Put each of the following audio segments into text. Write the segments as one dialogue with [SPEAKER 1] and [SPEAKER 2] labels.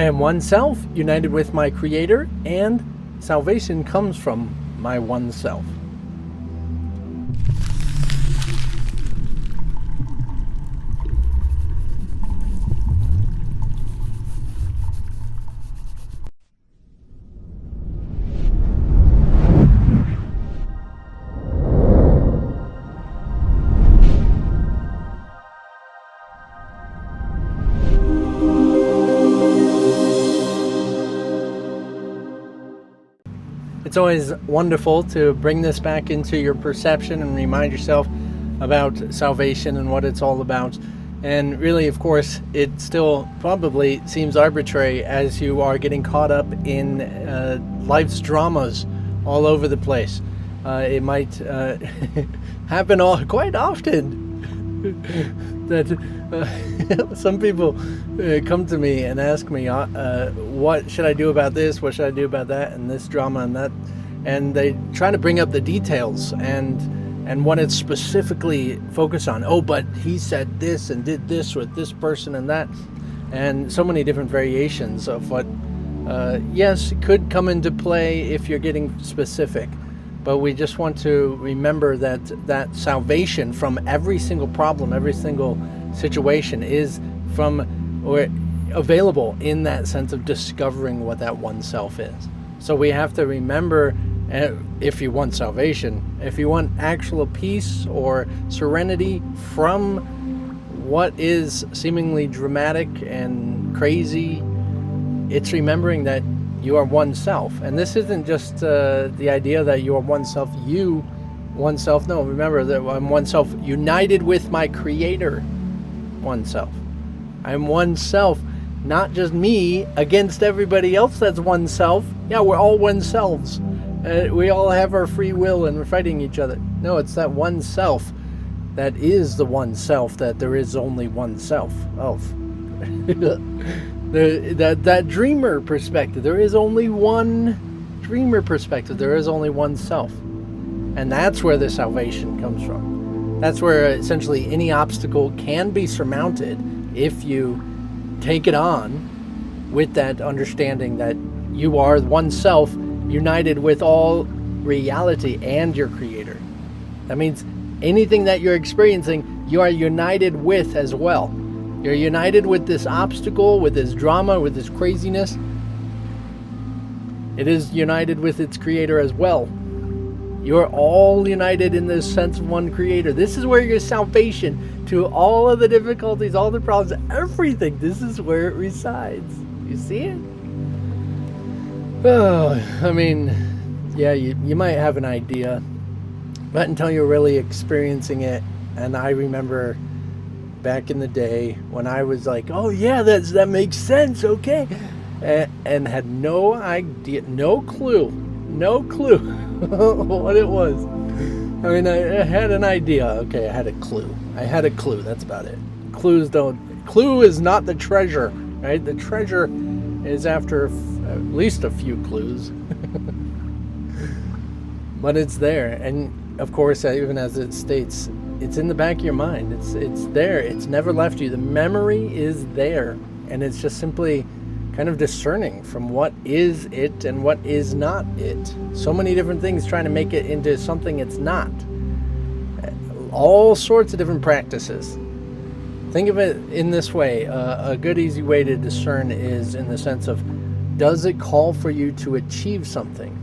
[SPEAKER 1] I am one self, united with my Creator, and salvation comes from my one self. It's always wonderful to bring this back into your perception and remind yourself about salvation and what it's all about. And really, of course, it still probably seems arbitrary as you are getting caught up in life's dramas all over the place. It might happen quite often that some people come to me and ask me, what should I do about this? What should I do about that? And this drama and that. And they try to bring up the details and what it's specifically focused on. Oh, but he said this and did this with this person and that. And so many different variations of what, yes, could come into play if you're getting specific. But we just want to remember that salvation from every single problem, every single situation is from or available in that sense of discovering what that one self is. So we have to remember, if you want salvation, if you want actual peace or serenity from what is seemingly dramatic and crazy, it's remembering that you are one self. And this isn't just the idea that you are one self, no, remember that I'm one self united with my Creator, one self. I'm one self, not just me against everybody else that's one self. Yeah, we're all one selves. We all have our free will and we're fighting each other. No, it's that one self that is the one self that there is only one self of. That dreamer perspective. There is only one dreamer perspective. There is only one self. And that's where the salvation comes from. That's where essentially any obstacle can be surmounted if you take it on with that understanding that you are one self united with all reality and your Creator. That means anything that you're experiencing, you are united with as well. You're united with this obstacle, with this drama, with this craziness. It is united with its Creator as well. You're all united in this sense of one Creator. This is where your salvation to all of the difficulties, all the problems, everything, this is where it resides. You see it? Oh, I mean, yeah, you might have an idea, but until you're really experiencing it, and I remember back in the day when I was like, oh yeah, that makes sense, okay, and had no idea, no clue what it was. I mean, I had an idea, okay, I had a clue, that's about it. Clue is not the treasure, right? The treasure is after at least a few clues. But it's there, and of course, even as it states, it's in the back of your mind. It's there. It's never left you. The memory is there, and it's just simply kind of discerning from what is it and what is not it. So many different things trying to make it into something it's not. All sorts of different practices. Think of it in this way. A good, easy way to discern is in the sense of, does it call for you to achieve something?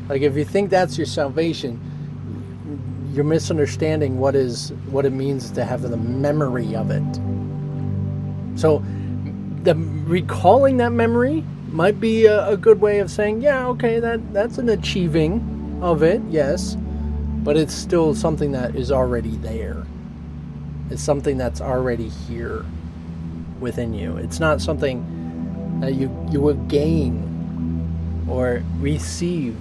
[SPEAKER 1] Like if you think that's your salvation, you're misunderstanding what it means to have the memory of it. So the recalling that memory might be a good way of saying, yeah, okay, that's an achieving of it, yes, but it's still something that is already there. It's something that's already here within you. It's not something that you will gain or receive.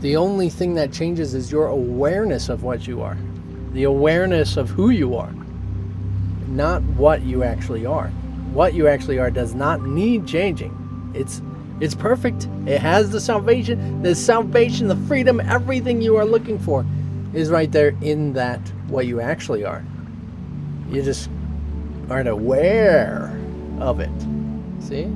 [SPEAKER 1] The only thing that changes is your awareness of what you are, the awareness of who you are, not what you actually are. What you actually are does not need changing. It's perfect. It has the salvation, the freedom, everything you are looking for is right there in that what you actually are. You just aren't aware of it. See?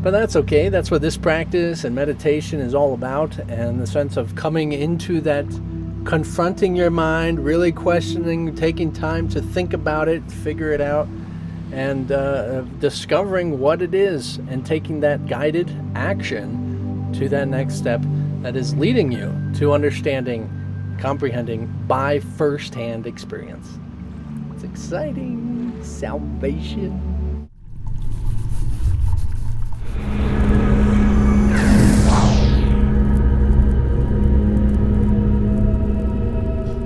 [SPEAKER 1] But that's okay. That's what this practice and meditation is all about, and the sense of coming into that, confronting your mind, really questioning, taking time to think about it, figure it out, and discovering what it is, and taking that guided action to that next step that is leading you to understanding, comprehending by first-hand experience. It's exciting. Salvation.